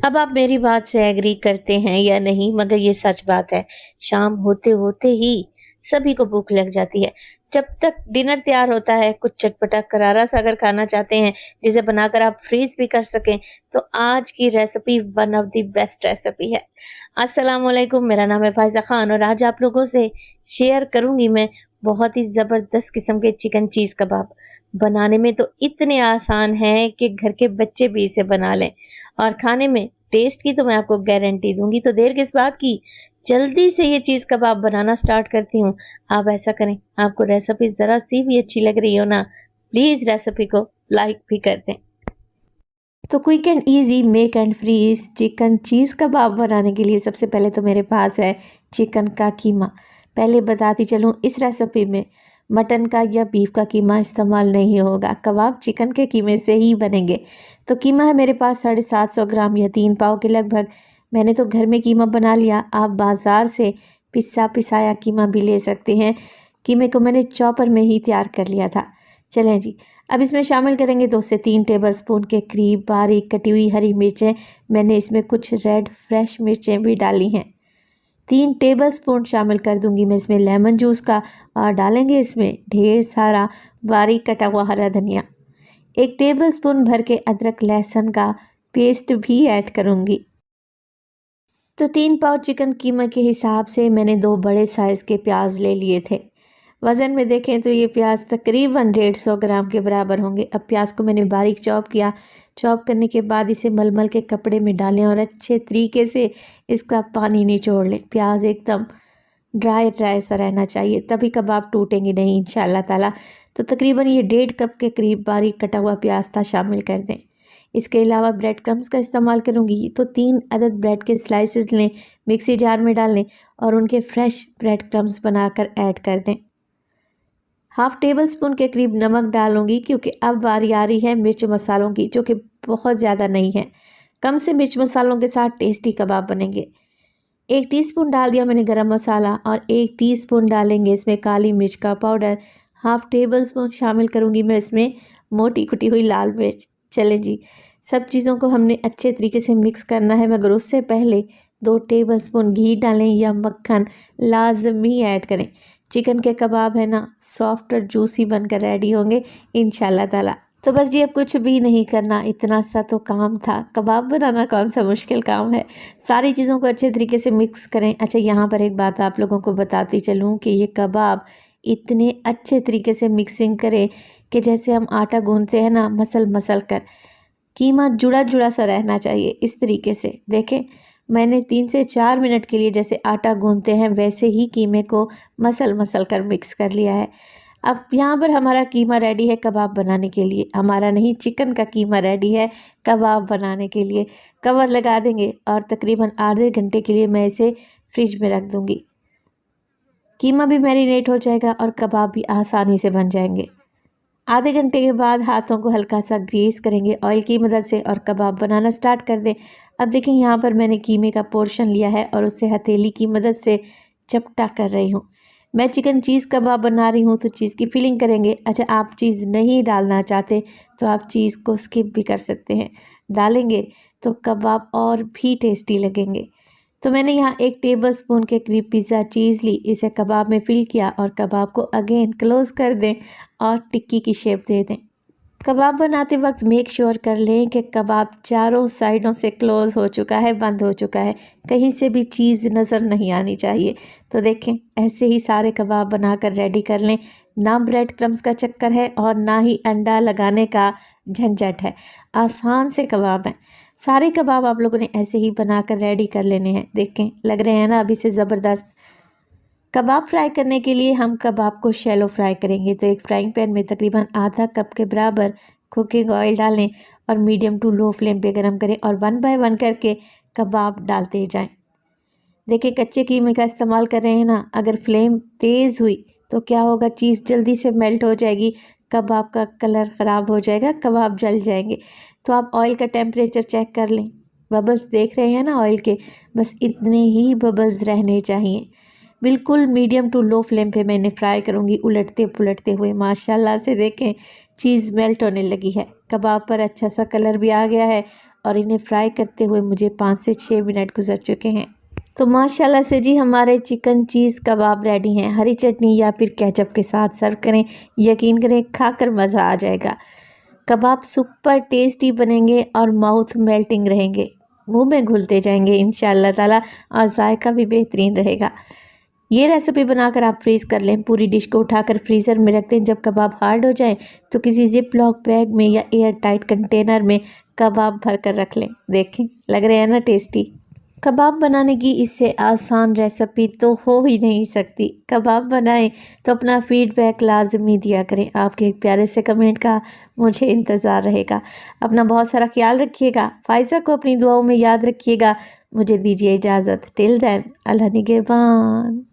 अब आप मेरी बात से एग्री करते हैं या नहीं, मगर ये सच बात है, शाम होते होते ही सभी को भूख लग जाती है। जब तक डिनर तैयार होता है, कुछ चटपटा करारा सा अगर खाना चाहते हैं जिसे बनाकर आप फ्रीज भी कर सकें, तो आज की recipe one of the best recipe है। अस्सलाम वालेकुम, मेरा नाम है फायजा खान और आज आप लोगों से शेयर करूंगी मैं बहुत ही जबरदस्त किस्म के चिकन चीज कबाब। बनाने में तो इतने आसान हैं कि घर के बच्चे भी इसे बना लें, और खाने में टेस्ट की तो मैं आपको गारंटी दूंगी। तो देर किस बात की, जल्दी से ये चीज कबाब बनाना स्टार्ट करती हूँ। आप ऐसा करें, आपको रेसिपी जरा सी भी अच्छी लग रही हो ना, प्लीज रेसिपी को लाइक भी कर दें। तो quick and easy make and freeze chicken cheese kebab बनाने के लिए सबसे पहले तो मेरे पास है चिकन का कीमा। पहले बताती चलूँ, इस रेसिपी में मटन का या बीफ का कीमा इस्तेमाल नहीं होगा, कबाब चिकन के कीमे से ही बनेंगे। तो कीमा है मेरे पास 750 ग्राम या 3 पाव के लगभग। मैंने तो घर में कीमा बना लिया, आप बाज़ार से पिसाया कीमा भी ले सकते हैं। कीमे को मैंने चॉपर में ही तैयार कर लिया था। चलें जी, अब इसमें शामिल करेंगे 2 से 3 टेबलस्पून के करीब बारीक कटी हुई हरी मिर्चें। मैंने इसमें कुछ रेड फ्रेश मिर्चें भी डाली हैं। 3 टेबलस्पून शामिल कर दूंगी मैं इसमें लेमन जूस का, और डालेंगे इसमें ढेर सारा बारीक कटा हुआ हरा धनिया। 1 टेबलस्पून भर के अदरक लहसुन का पेस्ट भी ऐड करूंगी। तो 3 पाव चिकन कीमा के हिसाब से मैंने 2 बड़े साइज़ के प्याज ले लिए थे। वज़न में देखें तो ये प्याज तकरीबन 150 ग्राम के बराबर होंगे। अब प्याज को मैंने बारीक चॉप किया। चॉप करने के बाद इसे मलमल के कपड़े में डालें और अच्छे तरीके से इसका पानी निचोड़ लें। प्याज एकदम ड्राई सा रहना चाहिए, तभी कबाब टूटेंगे नहीं इंशाअल्लाह ताला। तो तकरीबन ये 1.5 कप के करीब बारीक कटा हुआ प्याज था, शामिल कर दें। इसके अलावा ब्रेड क्रम्स का इस्तेमाल करूँगी, तो 3 अदद ब्रेड के स्लाइसेस लें, मिक्सी जार में डाल लें और उनके फ्रेश ब्रेड क्रम्स बनाकर ऐड कर दें। हाफ़ टेबल स्पून के करीब नमक डालूंगी, क्योंकि अब बारी आ रही है मिर्च मसालों की, जो कि बहुत ज़्यादा नहीं है। कम से मिर्च मसालों के साथ टेस्टी कबाब बनेंगे। 1 टीस्पून डाल दिया मैंने गरम मसाला और 1 टीस्पून डालेंगे इसमें काली मिर्च का पाउडर। हाफ़ टेबल स्पून शामिल करूँगी मैं इसमें मोटी कुटी हुई लाल मिर्च। चलें जी, सब चीज़ों को हमने अच्छे तरीके से मिक्स करना है, मगर उससे पहले 2 टेबल स्पून घी डालें या मक्खन लाजमी ऐड करें। चिकन के कबाब है ना, सॉफ्ट और जूसी बनकर रेडी होंगे इंशाल्लाह ताला। तो बस जी, अब कुछ भी नहीं करना, इतना सा तो काम था। कबाब बनाना कौन सा मुश्किल काम है। सारी चीज़ों को अच्छे तरीके से मिक्स करें। अच्छा, यहाँ पर एक बात आप लोगों को बताती चलूँ कि ये कबाब इतने अच्छे तरीके से मिक्सिंग करें कि जैसे हम आटा गूंथते हैं ना, मसल मसल कर, कीमा जुड़ा जुड़ा सा रहना चाहिए। इस तरीके से देखें, मैंने 3 से 4 मिनट के लिए जैसे आटा गूंथते हैं वैसे ही कीमे को मसल मसल कर मिक्स कर लिया है। अब यहाँ पर हमारा कीमा रेडी है कबाब बनाने के लिए। हमारा नहीं, चिकन का कीमा रेडी है कबाब बनाने के लिए। कवर लगा देंगे और तकरीबन आधे घंटे के लिए मैं इसे फ्रिज में रख दूँगी। कीमा भी मैरिनेट हो जाएगा और कबाब भी आसानी से बन जाएंगे। आधे घंटे के बाद हाथों को हल्का सा ग्रीस करेंगे ऑयल की मदद से और कबाब बनाना स्टार्ट कर दें। अब देखें, यहाँ पर मैंने कीमे का पोर्शन लिया है और उससे हथेली की मदद से चपटा कर रही हूँ। मैं चिकन चीज़ कबाब बना रही हूँ, तो चीज़ की फिलिंग करेंगे। अच्छा, आप चीज़ नहीं डालना चाहते तो आप चीज़ को स्किप भी कर सकते हैं। डालेंगे तो कबाब और भी टेस्टी लगेंगे। तो मैंने यहाँ 1 टेबल स्पून के करीब पिज़्ज़ा चीज़ ली, इसे कबाब में फिल किया और कबाब को अगेन क्लोज़ कर दें और टिक्की की शेप दे दें। कबाब बनाते वक्त मेक श्योर कर लें कि कबाब चारों साइडों से क्लोज़ हो चुका है, बंद हो चुका है, कहीं से भी चीज़ नज़र नहीं आनी चाहिए। तो देखें, ऐसे ही सारे कबाब बनाकर रेडी कर लें। ना ब्रेड क्रम्स का चक्कर है और ना ही अंडा लगाने का झंझट है, आसान से कबाब हैं। सारे कबाब आप लोगों ने ऐसे ही बनाकर रेडी कर लेने हैं। देखें, लग रहे हैं ना अभी से ज़बरदस्त। कबाब फ्राई करने के लिए हम कबाब को शैलो फ्राई करेंगे, तो एक फ्राइंग पैन में तकरीबन आधा कप के बराबर कुकिंग ऑयल डालें और मीडियम टू लो फ्लेम पे गरम करें और 1 बाय 1 करके कबाब डालते जाएं। देखिए, कच्चे कीमे का इस्तेमाल कर रहे हैं ना, अगर फ्लेम तेज़ हुई तो क्या होगा, चीज़ जल्दी से मेल्ट हो जाएगी, कबाब का कलर ख़राब हो जाएगा, कबाब जल जाएंगे। तो आप ऑयल का टेम्परेचर चेक कर लें। बबल्स देख रहे हैं ना ऑयल के, बस इतने ही बबल्स रहने चाहिए। बिल्कुल मीडियम टू लो फ्लेम पे मैंने फ्राई करूँगी, उलटते पुलटते हुए। माशाल्लाह से देखें, चीज़ मेल्ट होने लगी है, कबाब पर अच्छा सा कलर भी आ गया है और इन्हें फ्राई करते हुए मुझे 5 से 6 मिनट गुजर चुके हैं। तो माशाल्लाह से जी हमारे चिकन चीज़ कबाब रेडी हैं। हरी चटनी या फिर केचप के साथ सर्व करें, यकीन करें खाकर मज़ा आ जाएगा। कबाब सुपर टेस्टी बनेंगे और माउथ मेल्टिंग रहेंगे, मुंह में घुलते जाएंगे इंशाअल्लाह ताला, और जायका भी बेहतरीन रहेगा। ये रेसिपी बनाकर आप फ्रीज़ कर लें। पूरी डिश को उठाकर फ्रीज़र में रख दें। जब कबाब हार्ड हो जाएं तो किसी जिप लॉक बैग में या एयर टाइट कंटेनर में कबाब भर कर रख लें। देखें लग रहे हैं ना टेस्टी। कबाब बनाने की इससे आसान रेसिपी तो हो ही नहीं सकती। कबाब बनाएं तो अपना फीडबैक लाजमी दिया करें। आपके एक प्यारे से कमेंट का मुझे इंतज़ार रहेगा। अपना बहुत सारा ख्याल रखिएगा। फ़ाइज़ा को अपनी दुआओं में याद रखिएगा। मुझे दीजिए इजाज़त। टिल देन अल्लाह निगहबान।